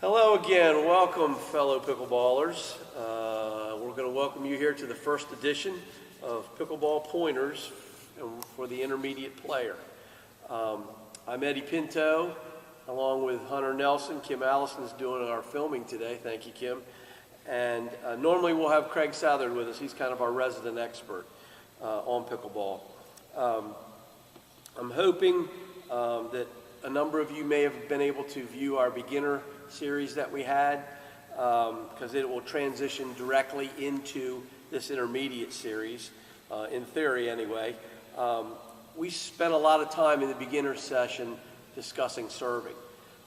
Hello again. Welcome, fellow pickleballers. We're going to welcome you here to the first edition of Pickleball Pointers for the intermediate player. I'm Eddie Pinto, along with Hunter Nelson. Kim Allison's doing our filming today. Thank you, Kim. And normally we'll have Craig Southard with us. He's kind of our resident expert on pickleball. I'm hoping that a number of you may have been able to view our beginner series that we had, because it will transition directly into this intermediate series, in theory anyway. We spent a lot of time in the beginner session discussing serving.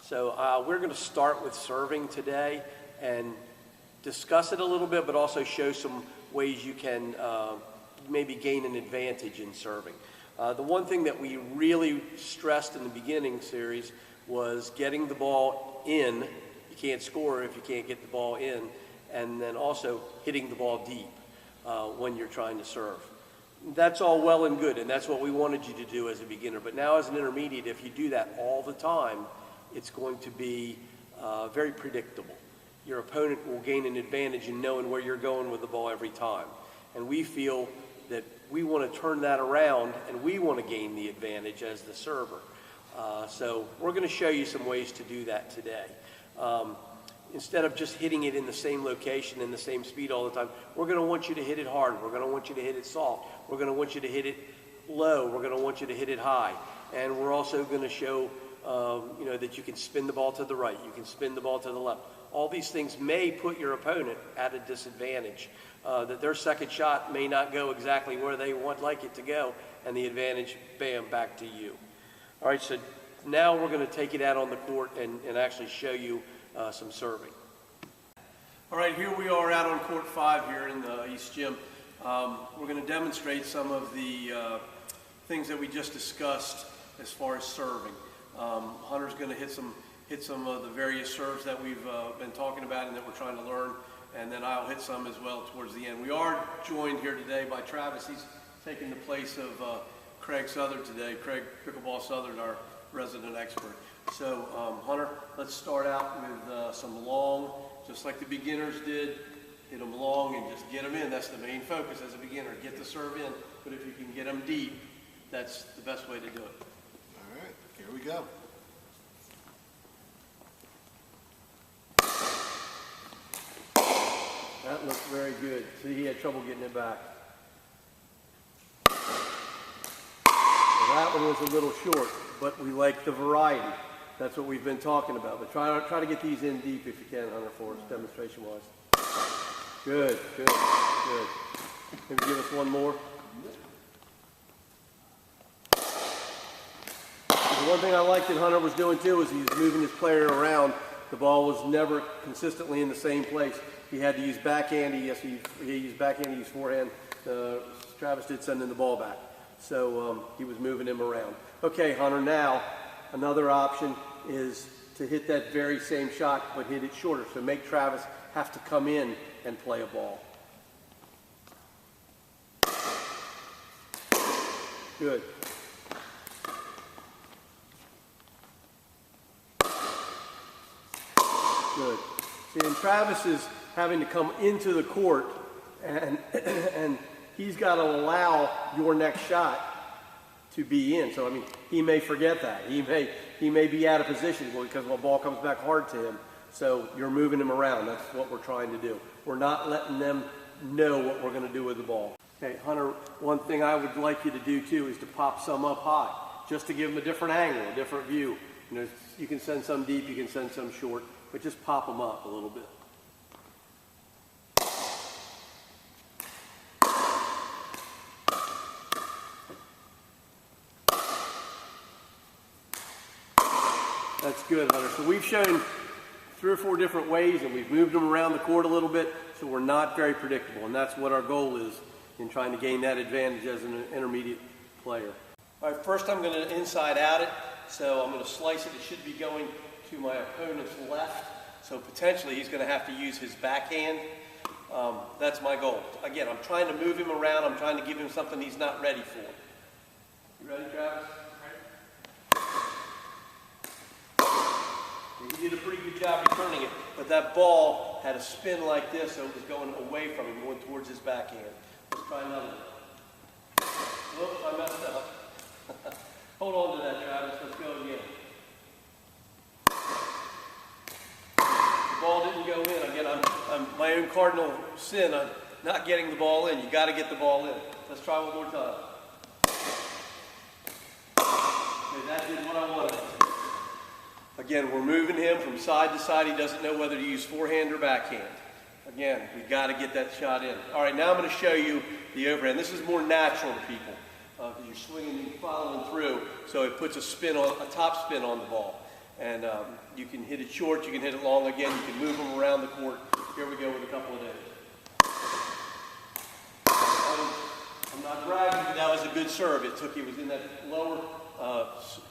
So we're going to start with serving today and discuss it a little bit, but also show some ways you can maybe gain an advantage in serving. The one thing that we really stressed in the beginning series was getting the ball in. You can't score if you can't get the ball in, and then also hitting the ball deep when you're trying to serve. That's all well and good, and that's what we wanted you to do as a beginner. But now as an intermediate, if you do that all the time, it's going to be very predictable. Your opponent will gain an advantage in knowing where you're going with the ball every time. And we feel that we want to turn that around, and we want to gain the advantage as the server. So we're going to show you some ways to do that today. Instead of just hitting it in the same location and the same speed all the time, we're going to want you to hit it hard. We're going to want you to hit it soft. We're going to want you to hit it low. We're going to want you to hit it high. And we're also going to show that you can spin the ball to the right. You can spin the ball to the left. All these things may put your opponent at a disadvantage, that their second shot may not go exactly where they would like it to go, and the advantage, bam, back to you. All right, so now we're going to take it out on the court and actually show you some serving. All right, here we are out on court 5 here in the East Gym. We're going to demonstrate some of the things that we just discussed as far as serving. Hunter's going to hit some of the various serves that we've been talking about and that we're trying to learn, and then I'll hit some as well towards the end. We are joined here today by Travis. He's taking the place of Craig Southard today. Craig Pickleball Southard, our resident expert. So Hunter, let's start out with some long, just like the beginners did. Hit them long and just get them in. That's the main focus as a beginner. Get the serve in, but if you can get them deep, that's the best way to do it. All right, here we go. That looked very good. See, he had trouble getting it back. Well, that one was a little short, but we like the variety. That's what we've been talking about. But try to get these in deep if you can, Hunter, for us, demonstration-wise. Good, good, good. Maybe give us one more. The one thing I liked that Hunter was doing too is he was moving his player around. The ball was never consistently in the same place. He had to use backhand. He used backhand. He used forehand. Travis did send in the ball back. So he was moving him around. Okay, Hunter, now another option is to hit that very same shot, but hit it shorter. So make Travis have to come in and play a ball. Good. Good. See, and Travis is having to come into the court, and he's got to allow your next shot to be in. So I mean, he may forget that. He may be out of position because the ball comes back hard to him. So you're moving him around. That's what we're trying to do. We're not letting them know what we're going to do with the ball. Okay, Hunter, one thing I would like you to do too is to pop some up high, just to give them a different angle, a different view. You can send some deep, you can send some short, but just pop them up a little bit. That's good, Hunter. So we've shown 3 or 4 different ways, and we've moved them around the court a little bit, so we're not very predictable, and that's what our goal is in trying to gain that advantage as an intermediate player. All right, first I'm going to inside out it, so I'm going to slice it. It should be going to my opponent's left, so potentially he's going to have to use his backhand. That's my goal. Again, I'm trying to move him around. I'm trying to give him something he's not ready for. You ready, Travis? He did a pretty good job returning it, but that ball had a spin like this, so it was going away from him, going towards his backhand. Let's try another one. Whoops, I messed up. Hold on to that, Travis. Let's go again. The ball didn't go in. Again, I'm my own cardinal sin. I'm not getting the ball in. You got to get the ball in. Let's try one more time. Okay, that did what I wanted. Again, we're moving him from side to side. He doesn't know whether to use forehand or backhand. Again, we got to get that shot in. All right, now I'm going to show you the overhand. This is more natural to people because you're swinging and following through, so it puts a top spin on the ball. And you can hit it short, you can hit it long again, you can move them around the court. Here we go with a couple of days. I'm not bragging, but that was a good serve. He was in that lower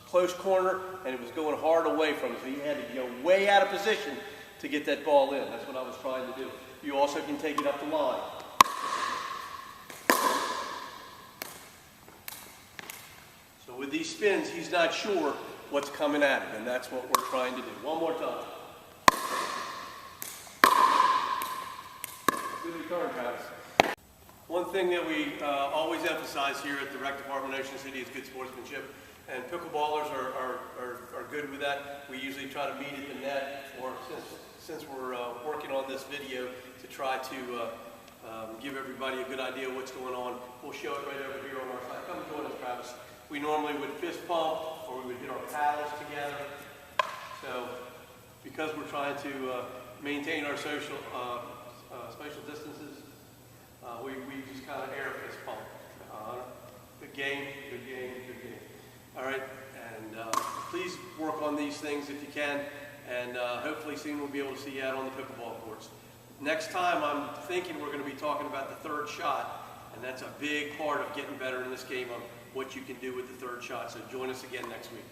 close corner, and it was going hard away from him, so he had to go way out of position to get that ball in. That's what I was trying to do. You also can take it up the line. So with these spins, he's not sure what's coming at him, and that's what we're trying to do. One more time. Good return, Travis. One thing that we always emphasize here at the Rec Department in Ocean City is good sportsmanship, and pickleballers are good with that. We usually try to meet at the net, or since we're working on this video, to try to give everybody a good idea of what's going on. We'll show it right over here on our side. Come join us, Travis. We normally would fist pump, or we would hit our paddles together. So, because we're trying to maintain our social distances, we just kind of air fist pump. Good game, good game, good game. All right, and please work on these things if you can, and hopefully soon we'll be able to see you out on the pickleball courts. Next time, I'm thinking we're going to be talking about the third shot, and that's a big part of getting better in this game on what you can do with the third shot. So join us again next week.